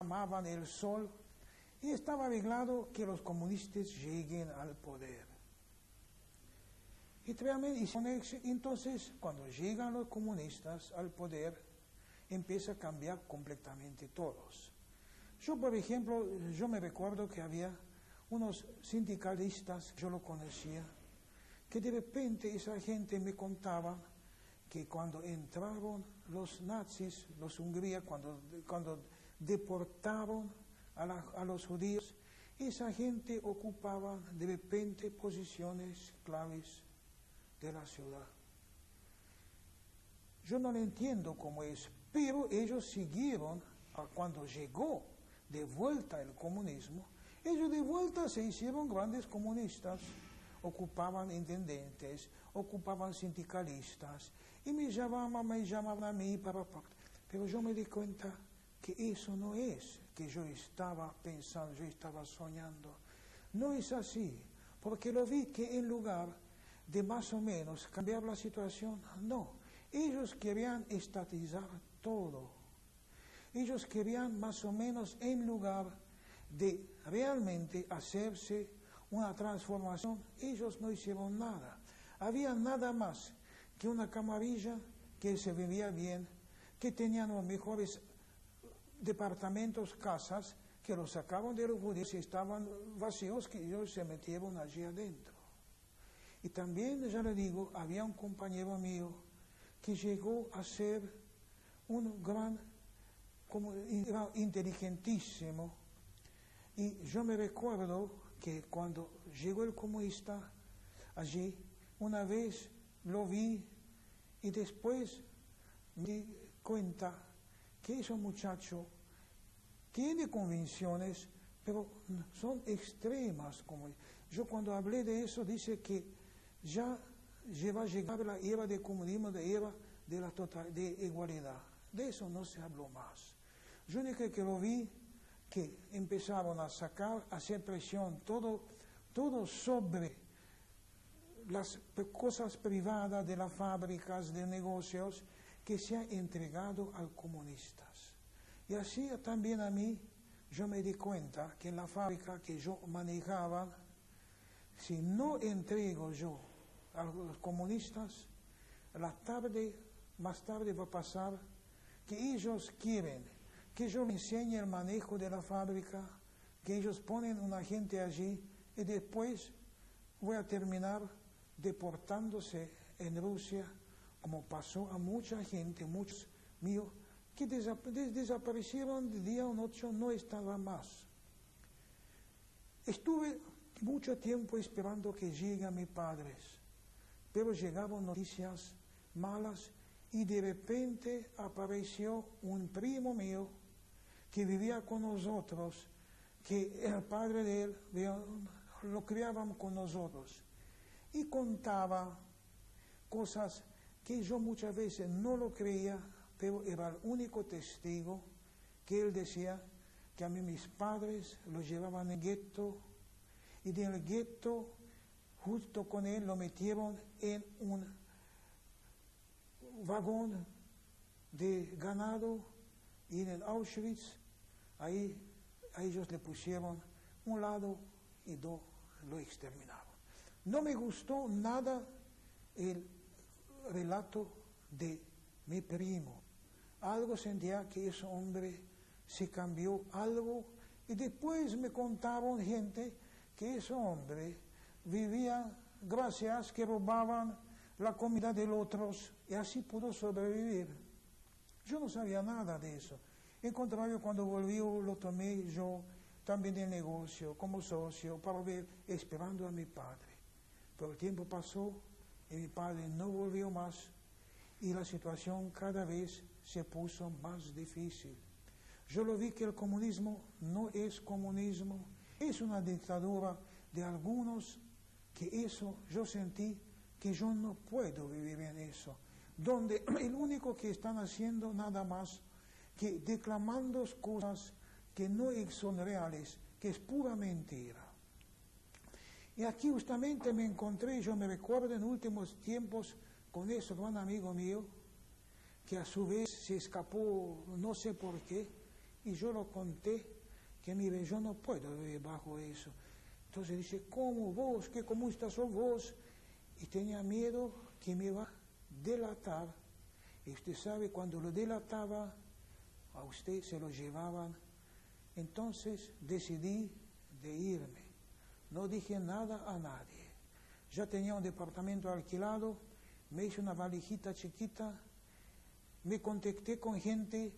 amaban el sol y estaba arreglado que los comunistas lleguen al poder. Y realmente, entonces, cuando llegan los comunistas al poder, empieza a cambiar completamente todos. Yo, por ejemplo, yo me recuerdo que había unos sindicalistas, yo lo conocía, que de repente esa gente me contaba que cuando entraron los nazis, los Hungría, cuando deportaron a los judíos, esa gente ocupaba de repente posiciones claves de la ciudad. Yo no lo entiendo cómo es, pero ellos siguieron, cuando llegó de vuelta el comunismo, ellos de vuelta se hicieron grandes comunistas, ocupaban intendentes, ocupaban sindicalistas, y me llamaban a mí pero yo me di cuenta que eso no es que yo estaba pensando, yo estaba soñando. No es así, porque lo vi que en lugar de más o menos cambiar la situación, no, ellos querían estatizar todo. Ellos querían más o menos, en lugar de realmente hacerse una transformación, ellos no hicieron nada. Había nada más que una camarilla que se vivía bien, que tenían los mejores departamentos, casas, que los sacaban de los judíos y estaban vacíos, que ellos se metieron allí adentro. Y también, ya le digo, había un compañero mío que llegó a ser un gran, era inteligentísimo. Y yo me recuerdo que cuando llegó el comunista allí, una vez lo vi y después me di cuenta que ese muchacho tiene convicciones, pero son extremas. Yo cuando hablé de eso, dice que ya va a llegar la era del comunismo, la era de igualdad. De eso no se habló más. Yo único que lo vi, que empezaron a hacer presión, todo sobre las cosas privadas de las fábricas, de negocios, que se han entregado a los comunistas. Y así también a mí, yo me di cuenta que en la fábrica que yo manejaba, si no entrego yo a los comunistas, más tarde va a pasar que ellos quieren que yo les enseñe el manejo de la fábrica, que ellos ponen una gente allí y después voy a terminar deportándose en Rusia, como pasó a mucha gente, muchos míos, que desaparecieron de día a noche, no estaban más. Estuve mucho tiempo esperando que lleguen mis padres, pero llegaban noticias malas y de repente apareció un primo mío que vivía con nosotros, que el padre de él lo criaban con nosotros y contaba cosas que yo muchas veces no lo creía, pero era el único testigo que él decía que a mí mis padres lo llevaban al gueto y del gueto justo con él lo metieron en un vagón de ganado y en el Auschwitz, ahí a ellos le pusieron un lado y lo exterminaron. No me gustó nada el relato de mi primo. Algo sentía que ese hombre se cambió algo y después me contaron gente que ese hombre vivía gracias que robaban la comida de los otros y así pudo sobrevivir. Yo no sabía nada de eso. En contrario, cuando volví lo tomé yo también de negocio, como socio, para ver, esperando a mi padre. Pero el tiempo pasó y mi padre no volvió más y la situación cada vez se puso más difícil. Yo lo vi que el comunismo no es comunismo, es una dictadura de algunos, que eso yo sentí que yo no puedo vivir en eso, donde el único que están haciendo nada más que declamando cosas que no son reales, que es pura mentira. Y aquí justamente me encontré, yo me recuerdo en últimos tiempos con ese gran amigo mío, que a su vez se escapó, no sé por qué, Y yo lo conté, que mire, yo no puedo vivir bajo eso. Entonces dice, ¿cómo vos? ¿Qué comunista sos vos? Y tenía miedo que me iba a delatar. Y usted sabe, cuando lo delataba, a usted se lo llevaban. Entonces decidí de irme. No dije nada a nadie. Ya tenía un departamento alquilado, me hice una valijita chiquita, me contacté con gente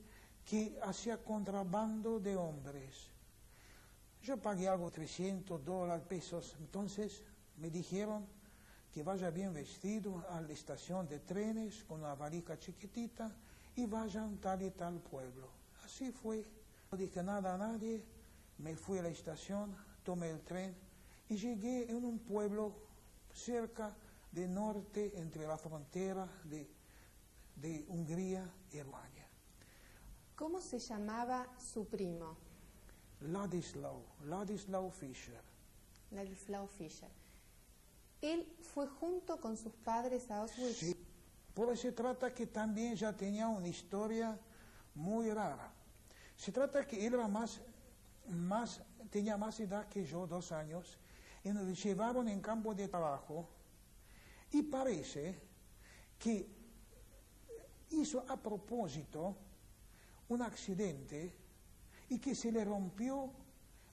que hacía contrabando de hombres. Yo pagué algo, $300, pesos. Entonces me dijeron que vaya bien vestido a la estación de trenes con una valija chiquitita y vayan tal y tal pueblo. Así fue. No dije nada a nadie, me fui a la estación, tomé el tren y llegué en un pueblo cerca del norte, entre la frontera de Hungría y Rumania. ¿Cómo se llamaba su primo? Ladislav Fischer. Ladislav Fischer. ¿Él fue junto con sus padres a Auschwitz? Sí, por eso se trata que también ya tenía una historia muy rara. Se trata que él era tenía más edad que yo, 2 años, y nos llevaron en campo de trabajo, y parece que hizo a propósito un accidente y que se le rompió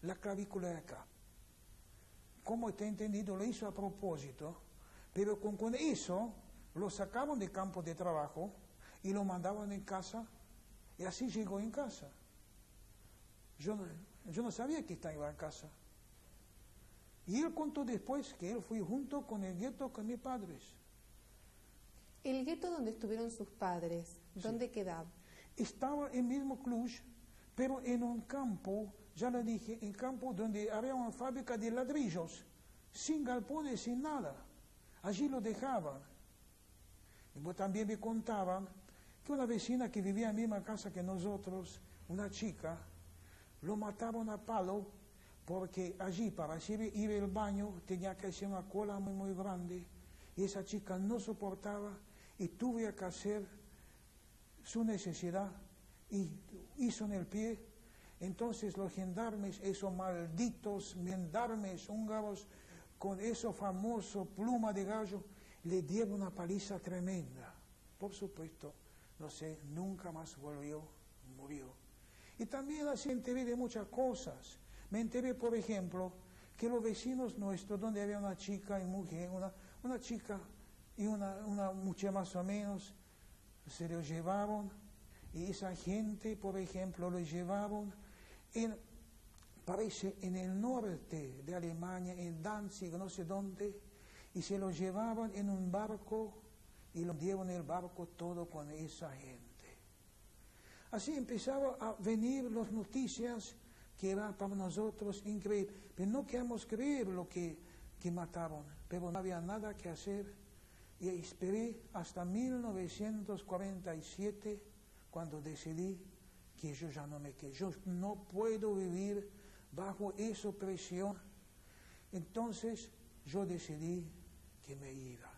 la clavícula de acá. Como te he entendido, lo hizo a propósito, pero con eso lo sacaban del campo de trabajo y lo mandaban en casa, y así llegó en casa. Yo no sabía que estaba en casa. Y él contó después que él fue junto con el gueto con mis padres. ¿El gueto donde estuvieron sus padres, dónde quedaba? Estaba en mismo Cluj, pero en un campo, ya le dije, en campo donde había una fábrica de ladrillos, sin galpones, sin nada. Allí lo dejaban. Y también me contaban que una vecina que vivía en la misma casa que nosotros, una chica, lo mataron a palo porque allí para ir al baño tenía que hacer una cola muy, muy grande y esa chica no soportaba y tuve que hacer su necesidad y hizo en el pie. Entonces los gendarmes, esos malditos gendarmes húngaros con eso famoso pluma de gallo, le dieron una paliza tremenda. Por supuesto, no sé, nunca más volvió, murió. Y también así enteré de muchas cosas. Me enteré, por ejemplo, que los vecinos nuestros, donde había una chica y mujer, una chica y una mujer más o menos, se lo llevaron, y esa gente, por ejemplo, lo llevaron parece en el norte de Alemania, en Danzig, no sé dónde, y se lo llevaban en un barco y lo dieron en el barco todo con esa gente. Así empezaban a venir las noticias que eran para nosotros increíbles, pero no queríamos creer lo que mataron, pero no había nada que hacer y esperé hasta 1947 cuando decidí que yo ya no me quedé, yo no puedo vivir bajo esa presión. Entonces yo decidí que me iba.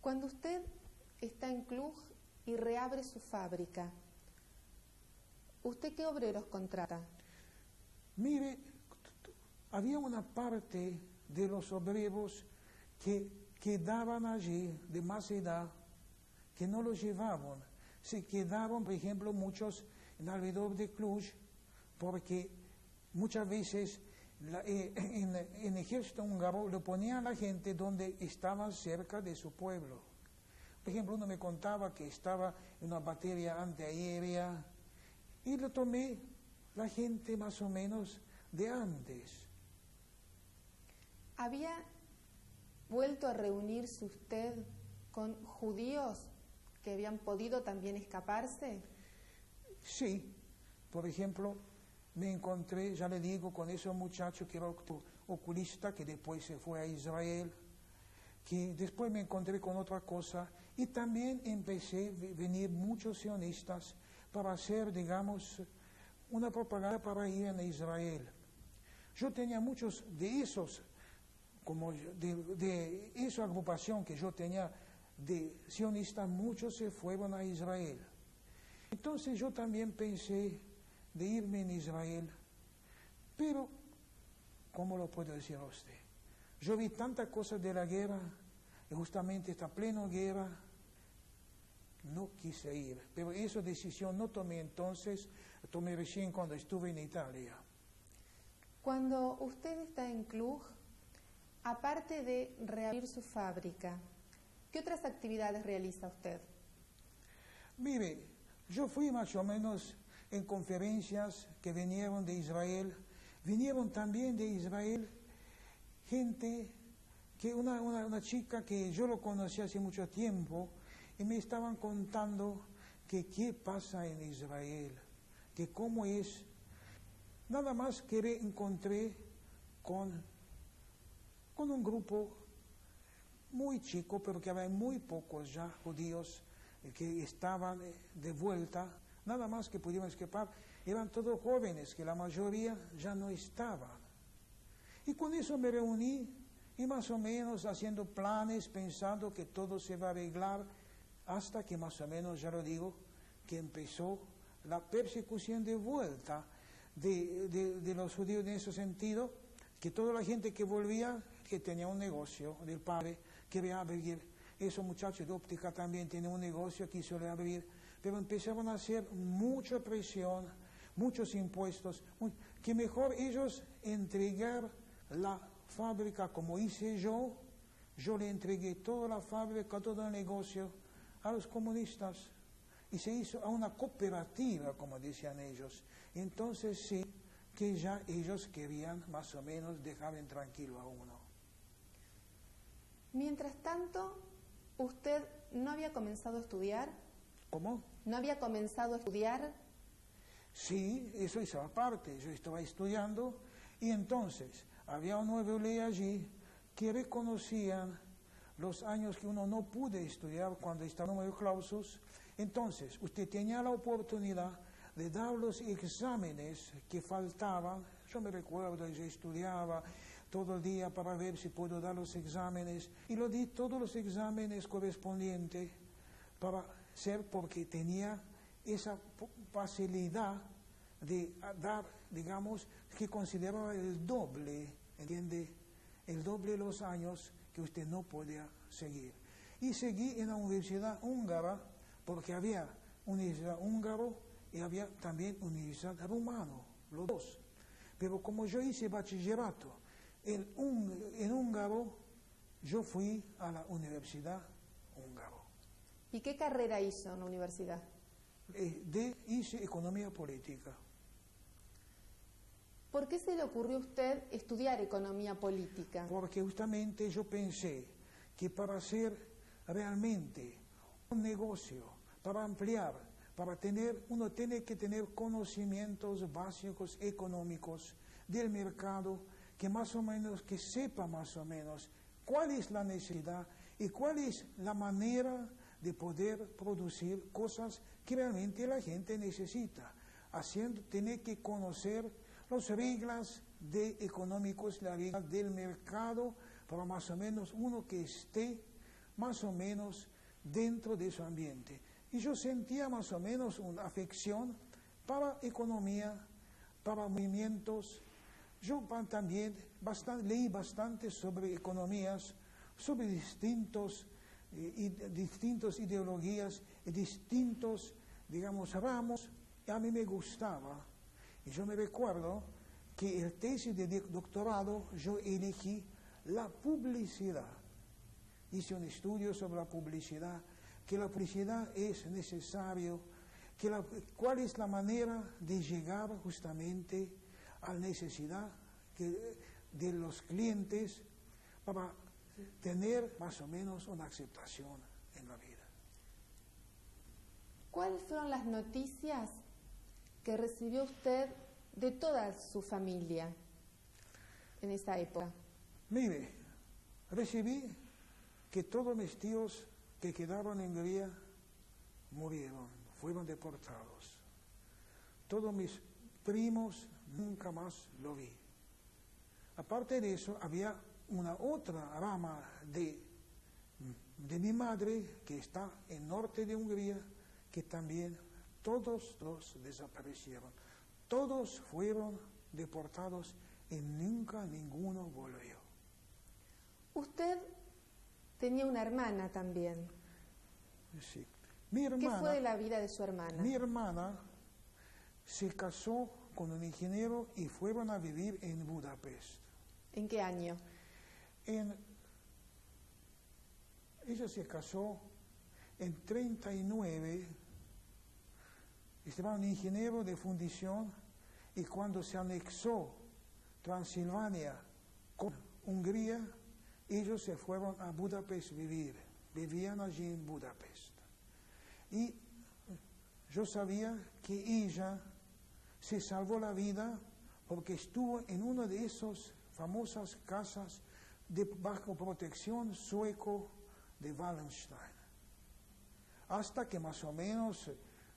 Cuando usted está en Cluj y reabre su fábrica, ¿usted qué obreros contrata? Mire, había una parte de los obreros que quedaban allí de más edad, que no los llevaban. Se quedaban, por ejemplo, muchos en alrededor de Cluj, porque muchas veces en el ejército húngaro lo ponían a la gente donde estaba cerca de su pueblo. Por ejemplo, uno me contaba que estaba en una batería antiaérea y lo tomé la gente más o menos de antes. ¿Había vuelto a reunirse usted con judíos que habían podido también escaparse? Sí, por ejemplo, me encontré, ya le digo, con ese muchacho que era oculista, que después se fue a Israel, que después me encontré con otra cosa, y también empecé a venir muchos sionistas para hacer, digamos, una propaganda para ir a Israel. Yo tenía muchos de esos, como de esa agrupación que yo tenía de sionistas, muchos se fueron a Israel. Entonces yo también pensé de irme en Israel, pero, ¿cómo lo puedo decir a usted? Yo vi tantas cosas de la guerra, y justamente esta plena guerra, no quise ir, pero esa decisión no tomé entonces, tomé recién cuando estuve en Italia. Cuando usted está en Cluj, aparte de reabrir su fábrica, ¿qué otras actividades realiza usted? Mire, yo fui más o menos en conferencias que vinieron de Israel. Vinieron también de Israel gente, que una chica que yo lo conocí hace mucho tiempo, y me estaban contando que qué pasa en Israel, que cómo es. Nada más que me encontré con un grupo muy chico, pero que había muy pocos ya judíos que estaban de vuelta, nada más que pudieron escapar. Eran todos jóvenes, que la mayoría ya no estaban. Y con eso me reuní, y más o menos haciendo planes, pensando que todo se va a arreglar, hasta que más o menos, ya lo digo, que empezó la persecución de vuelta de los judíos en ese sentido, que toda la gente que volvía, que tenía un negocio del padre, quería abrir. Esos muchachos de óptica también tienen un negocio, quiso abrir, pero empezaron a hacer mucha presión, muchos impuestos, que mejor ellos entregar la fábrica como hice yo le entregué toda la fábrica, todo el negocio a los comunistas, y se hizo a una cooperativa, como decían ellos. Entonces sí, que ya ellos querían más o menos dejar en tranquilo a uno. Mientras tanto, ¿usted no había comenzado a estudiar? ¿Cómo? ¿No había comenzado a estudiar? Sí, eso hizo aparte. Yo estaba estudiando, y entonces había una nueva ley allí que reconocían los años que uno no pudo estudiar cuando estaba en número clausus. Entonces, usted tenía la oportunidad de dar los exámenes que faltaban. Yo me recuerdo, yo estudiaba todo el día para ver si puedo dar los exámenes, y lo di todos los exámenes correspondientes para ser, porque tenía esa facilidad de dar, digamos, que consideraba el doble, ¿entiende? El doble de los años que usted no podía seguir. Y seguí en la universidad húngara, porque había universidad húngaro y había también universidad rumano, los dos. Pero como yo hice bachillerato en húngaro, yo fui a la universidad húngaro. ¿Y qué carrera hizo en la universidad? Hice economía política. ¿Por qué se le ocurrió a usted estudiar economía política? Porque justamente yo pensé que para hacer realmente un negocio, para ampliar, para tener, uno tiene que tener conocimientos básicos económicos del mercado, que más o menos, que sepa más o menos cuál es la necesidad y cuál es la manera de poder producir cosas que realmente la gente necesita. Tiene que conocer las reglas económicas, las reglas del mercado, para más o menos uno que esté más o menos dentro de su ambiente. Y yo sentía más o menos una afección para economía, para movimientos. Yo también leí bastante sobre economías, sobre distintas ideologías y distintos, digamos, ramos, y a mí me gustaba. Y yo me recuerdo que el tesis de doctorado yo elegí la publicidad. Hice un estudio sobre la publicidad, que la publicidad es necesario, cuál es la manera de llegar justamente a la necesidad de los clientes para tener más o menos una aceptación en la vida. ¿Cuáles fueron las noticias que recibió usted de toda su familia en esa época? Mire, recibí que todos mis tíos que quedaron en Hungría murieron, fueron deportados. Todos mis primos nunca más lo vi. Aparte de eso, había una otra rama de mi madre que está en norte de Hungría, que también todos desaparecieron. todos fueron deportados y nunca ninguno volvió. Usted tenía una hermana también. Sí. Mi hermana, ¿Qué fue de la vida de su hermana? Mi hermana se casó con un ingeniero y fueron a vivir en Budapest. ¿En qué año? Ella se casó en 39, estaba un ingeniero de fundición, y cuando se anexó Transilvania con Hungría, ellos se fueron a Budapest vivir, vivían allí en Budapest. Y yo sabía que ella se salvó la vida porque estuvo en una de esas famosas casas de bajo protección sueco de Wallenstein. Hasta que más o menos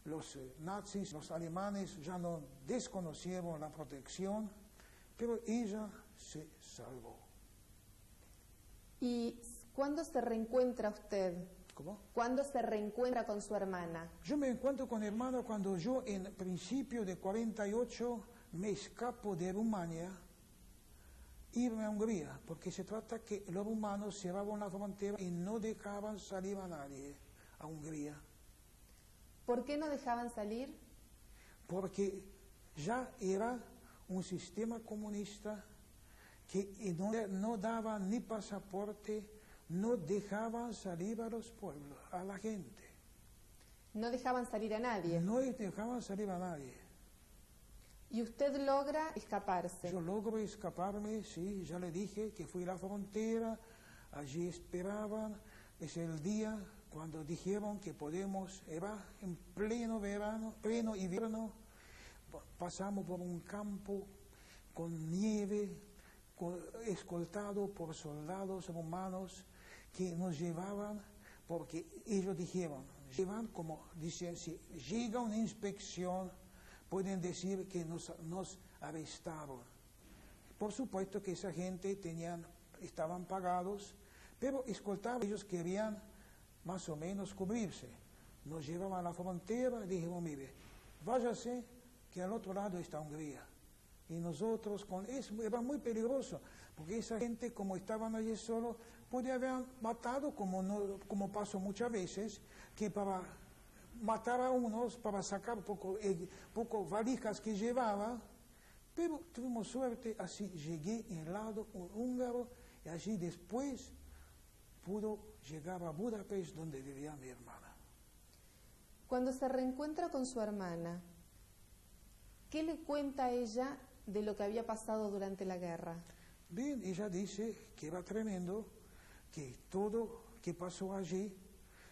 los nazis, los alemanes ya no desconocieron la protección, pero ella se salvó. ¿Y cuándo se reencuentra usted? ¿Cómo? ¿Cuándo se reencuentra con su hermana? Yo me encuentro con mi hermano cuando yo en principio de 48 me escapo de Rumania, irme a Hungría, porque se trata que los rumanos cerraban la frontera y no dejaban salir a nadie a Hungría. ¿Por qué no dejaban salir? Porque ya era un sistema comunista que no daba ni pasaporte, no dejaban salir a los pueblos, a la gente. No dejaban salir a nadie. No dejaban salir a nadie. ¿Y usted logra escaparse? Yo logro escaparme, sí, ya le dije que fui a la frontera, allí esperaban, es el día cuando dijeron que podemos, era en pleno verano, pleno invierno, pasamos por un campo con nieve, escoltado por soldados romanos que nos llevaban, porque ellos dijeron, llevan como, dicen, si llega una inspección, pueden decir que nos arrestaron. Por supuesto que esa gente estaban pagados, pero escoltaban, ellos querían más o menos cubrirse. Nos llevaban a la frontera y dijeron, mire, váyase que al otro lado está Hungría. Y nosotros, era muy peligroso, porque esa gente, como estaban allí solo, podía haber matado, como pasó muchas veces, que para matar a unos, para sacar poco valijas que llevaba, pero tuvimos suerte, así llegué en el lado húngaro, y allí después pudo llegar a Budapest, donde vivía mi hermana. Cuando se reencuentra con su hermana, ¿qué le cuenta ella de lo que había pasado durante la guerra? Bien, ella dice que era tremendo, que todo que pasó allí,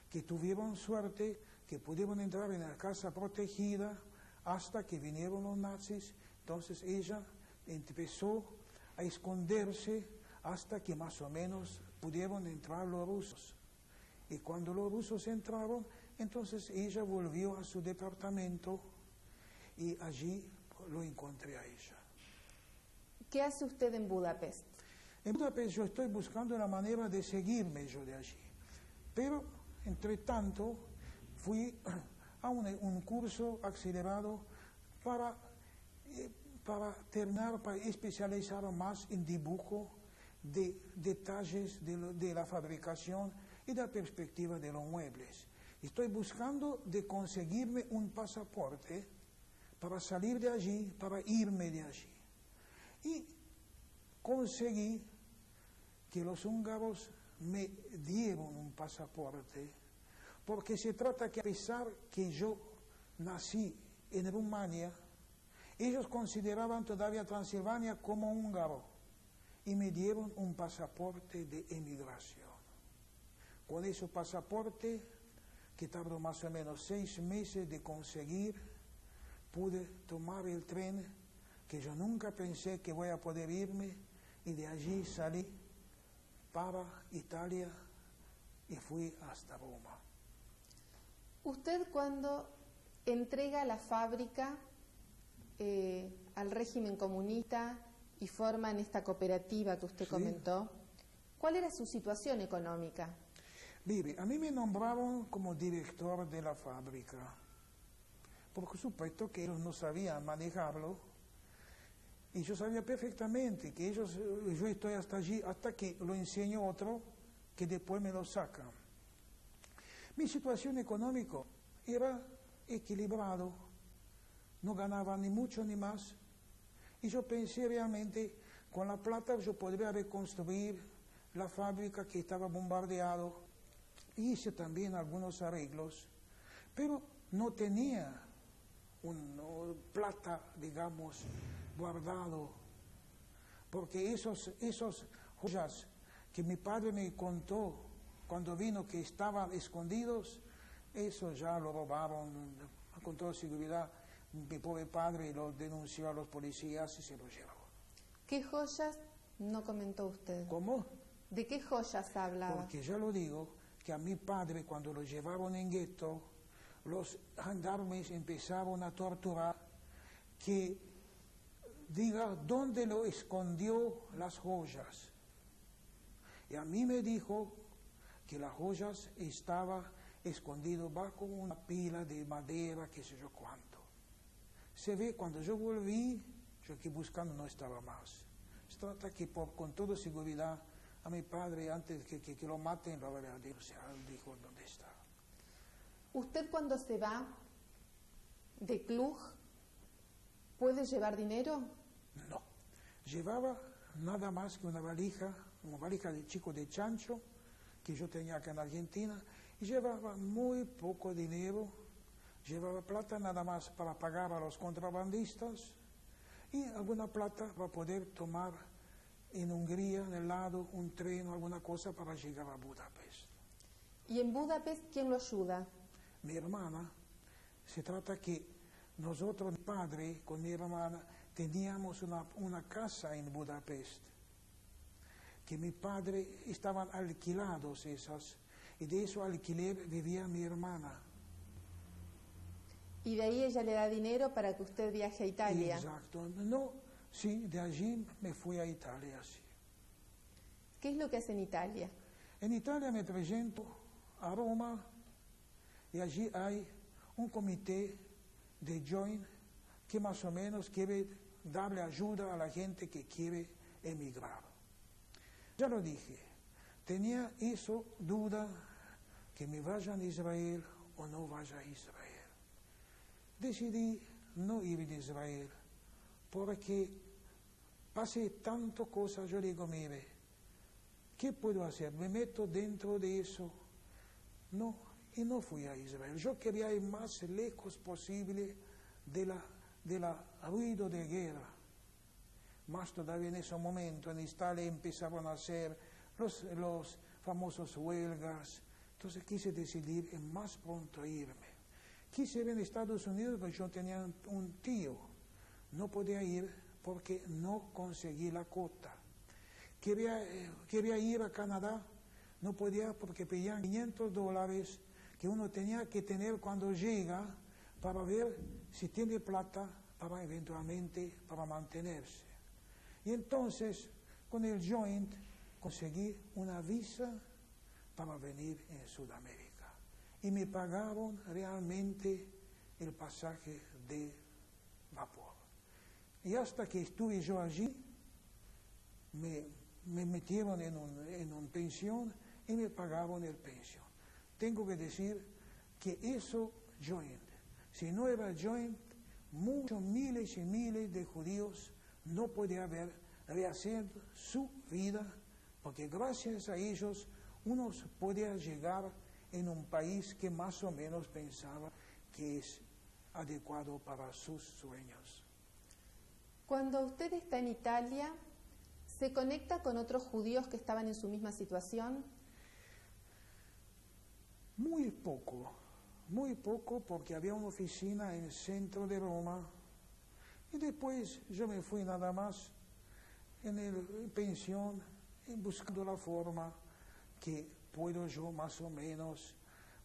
que tuvieron suerte, que pudieron entrar en la casa protegida hasta que vinieron los nazis. Entonces ella empezó a esconderse hasta que más o menos pudieron entrar los rusos. Y cuando los rusos entraron, entonces ella volvió a su departamento y allí lo encontré a ella. ¿Qué hace usted en Budapest? En Budapest yo estoy buscando la manera de seguirme yo de allí. Pero, entre tanto, fui a un curso acelerado para terminar, para especializar más en dibujo de detalles de la fabricación y de la perspectiva de los muebles. Estoy buscando de conseguirme un pasaporte para salir de allí, para irme de allí. Y conseguí que los húngaros me dieron un pasaporte, porque se trata que a pesar que yo nací en Rumania, ellos consideraban todavía Transilvania como húngaro y me dieron un pasaporte de emigración. Con ese pasaporte, que tardó más o menos 6 meses de conseguir, pude tomar el tren que yo nunca pensé que voy a poder irme, y de allí salí para Italia y fui hasta Roma. Usted, cuando entrega la fábrica al régimen comunista y forman esta cooperativa que usted comentó, ¿cuál era su situación económica? Mire, a mí me nombraron como director de la fábrica, Por supuesto que ellos no sabían manejarlo, y yo sabía perfectamente que yo estoy hasta allí, hasta que lo enseño otro, que después me lo saca. Mi situación económica era equilibrado, no ganaba ni mucho ni más, y yo pensé realmente, con la plata yo podría reconstruir la fábrica que estaba bombardeada. Hice también algunos arreglos, pero no tenía plata, digamos, guardado, porque esos joyas que mi padre me contó cuando vino que estaban escondidos, eso ya lo robaron con toda seguridad. Mi pobre padre lo denunció a los policías y se lo llevó. ¿Qué joyas no comentó usted? ¿Cómo? ¿De qué joyas hablaba? Porque ya lo digo, que a mi padre cuando lo llevaron en gueto, los gendarmes empezaron a torturar, que diga dónde lo escondió las joyas. Y a mí me dijo que las joyas estaban escondidas bajo una pila de madera, qué sé yo cuánto. Se ve, cuando yo volví, yo aquí buscando no estaba más. Se trata que con toda seguridad a mi padre, antes que lo maten, lo habría dijo dónde está. ¿Usted cuando se va de Cluj puede llevar dinero? No. Llevaba nada más que una valija de chico de chancho que yo tenía acá en Argentina, y llevaba muy poco dinero. Llevaba plata nada más para pagar a los contrabandistas y alguna plata para poder tomar en Hungría, en el lado, un tren o alguna cosa para llegar a Budapest. ¿Y en Budapest quién lo ayuda? Mi hermana. Se trata que nosotros, mi padre, con mi hermana, teníamos una casa en Budapest, que mi padre estaban alquilados esas, y de eso alquiler vivía mi hermana. Y de ahí ella le da dinero para que usted viaje a Italia. Exacto. No, sí, de allí me fui a Italia, sí. ¿Qué es lo que hace en Italia? En Italia me presento a Roma y allí hay un comité de Joint que más o menos quiere darle ayuda a la gente que quiere emigrar. Ya lo dije, tenía eso duda que me vaya a Israel o no vaya a Israel. Decidí no ir a Israel porque pasé tanto cosas. Yo digo, mire, ¿qué puedo hacer? ¿Me meto dentro de eso? No, y no fui a Israel. Yo quería ir más lejos posible de la ruido de guerra. Más todavía en ese momento en Italia empezaron a hacer los famosos huelgas. Entonces quise decidir en más pronto irme. Quise ir en Estados Unidos porque yo tenía un tío. No podía ir porque no conseguí la cuota. Quería ir a Canadá, no podía porque pedían $500 que uno tenía que tener cuando llega para ver si tiene plata para eventualmente para mantenerse. Y entonces con el Joint conseguí una visa para venir en Sudamérica. Y me pagaron realmente el pasaje de vapor. Y hasta que estuve yo allí, me metieron en una pensión y me pagaron el pensión. Tengo que decir que eso Joint, si no era Joint, muchos miles y miles de judíos no podían haber rehacer su vida, porque gracias a ellos uno podía llegar en un país que más o menos pensaba que es adecuado para sus sueños. Cuando usted está en Italia, ¿se conecta con otros judíos que estaban en su misma situación? Muy poco, porque había una oficina en el centro de Roma y después yo me fui nada más en pensión buscando la forma que puedo yo más o menos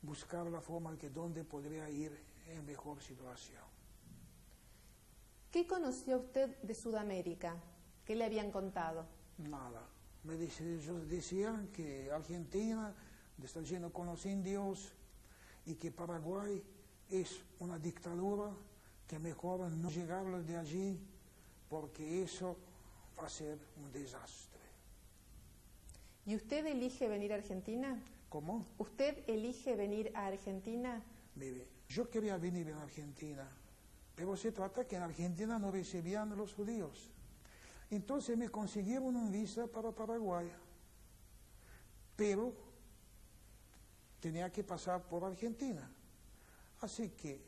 buscar la forma que donde podría ir en mejor situación. ¿Qué conoció usted de Sudamérica? ¿Qué le habían contado? Nada. Ellos decían que Argentina está lleno con los indios y que Paraguay es una dictadura que mejor no llegar de allí porque eso va a ser un desastre. ¿Y usted elige venir a Argentina? ¿Cómo? ¿Usted elige venir a Argentina? Mire, yo quería venir en Argentina, pero se trata que en Argentina no recibían a los judíos. Entonces me consiguieron un visa para Paraguay, pero tenía que pasar por Argentina. Así que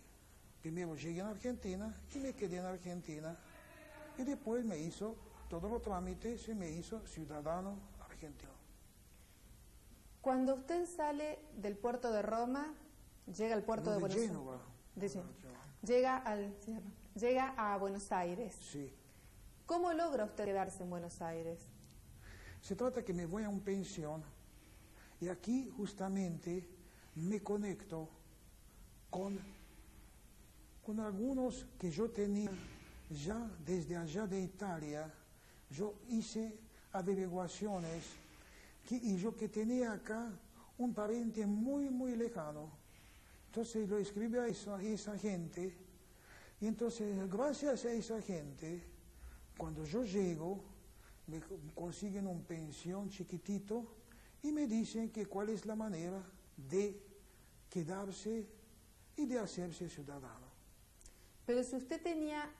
primero llegué a Argentina y me quedé en Argentina y después me hizo todos los trámites y me hizo ciudadano argentino. Cuando usted sale del puerto de Roma, llega al puerto de Buenos Aires. Llega a Buenos Aires. Sí. ¿Cómo logra usted quedarse en Buenos Aires? Se trata que me voy a una pensión y aquí justamente me conecto con algunos que yo tenía ya desde allá de Italia. Yo hice averiguaciones y yo que tenía acá un pariente muy, muy lejano. Entonces lo escribí a esa gente y entonces gracias a esa gente, cuando yo llego, me consiguen un pensión chiquitito y me dicen que cuál es la manera de quedarse y de hacerse ciudadano. Pero si usted tenía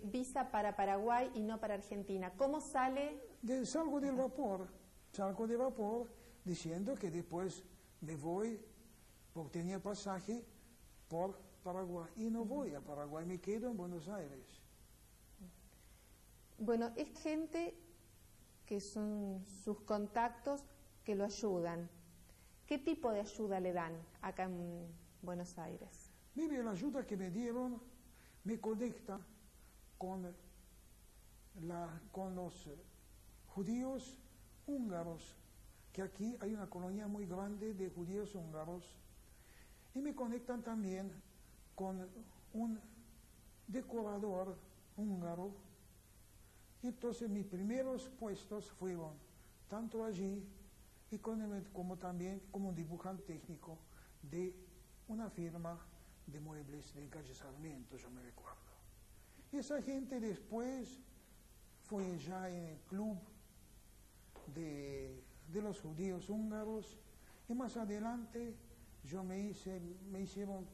visa para Paraguay y no para Argentina, ¿cómo sale? Salgo de vapor diciendo que después me voy, porque tenía pasaje por Paraguay y no voy a Paraguay, me quedo en Buenos Aires. Bueno, es gente que son sus contactos que lo ayudan. ¿Qué tipo de ayuda le dan acá en Buenos Aires? Mire, la ayuda que me dieron me conecta con los judíos húngaros, que aquí hay una colonia muy grande de judíos húngaros, y me conectan también con un decorador húngaro. Y entonces mis primeros puestos fueron tanto allí y como también como un dibujante técnico de una firma de muebles de calle Sarmiento, yo me recuerdo. Y esa gente después fue ya en el club de los judíos húngaros y más adelante yo me hicieron,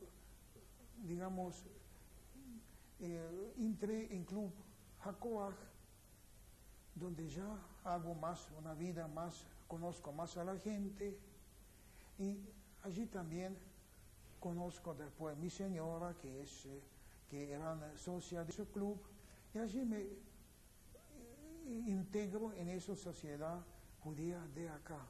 digamos, entré en club Hakoach, donde ya hago más, una vida más, conozco más a la gente y allí también conozco después a mi señora que eran socia de su club y allí me integro en esa sociedad judía de acá.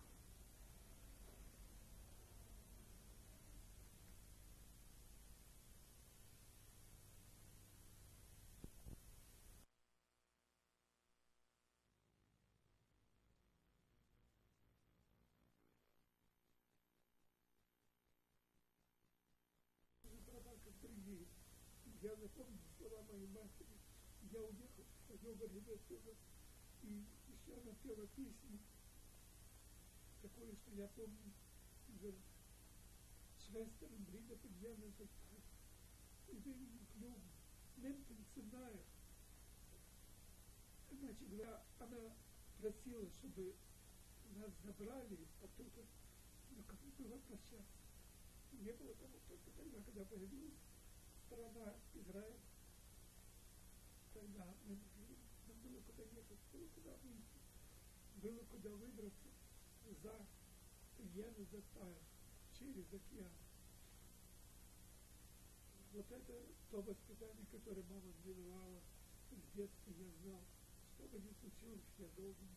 Я запомнил слова моей матери. Я уехал, хотел говорить отсюда, и еще она пела песню, такое, что я помню, говорит, Schwestern, Brüder, Подъяна, и Вильнюс, Клюв, Мемфин, Цинаев. Значит, она просила, чтобы нас забрали оттуда, но как было прощаться. Не было того, только тогда, когда появилась страна Израиль, тогда нам было куда ехать, было куда выйти, было куда выбраться за Янус Затаев, через океан. Вот это то воспитание, которое мама мне давала с детства, я знал, что бы ни случилось, я должен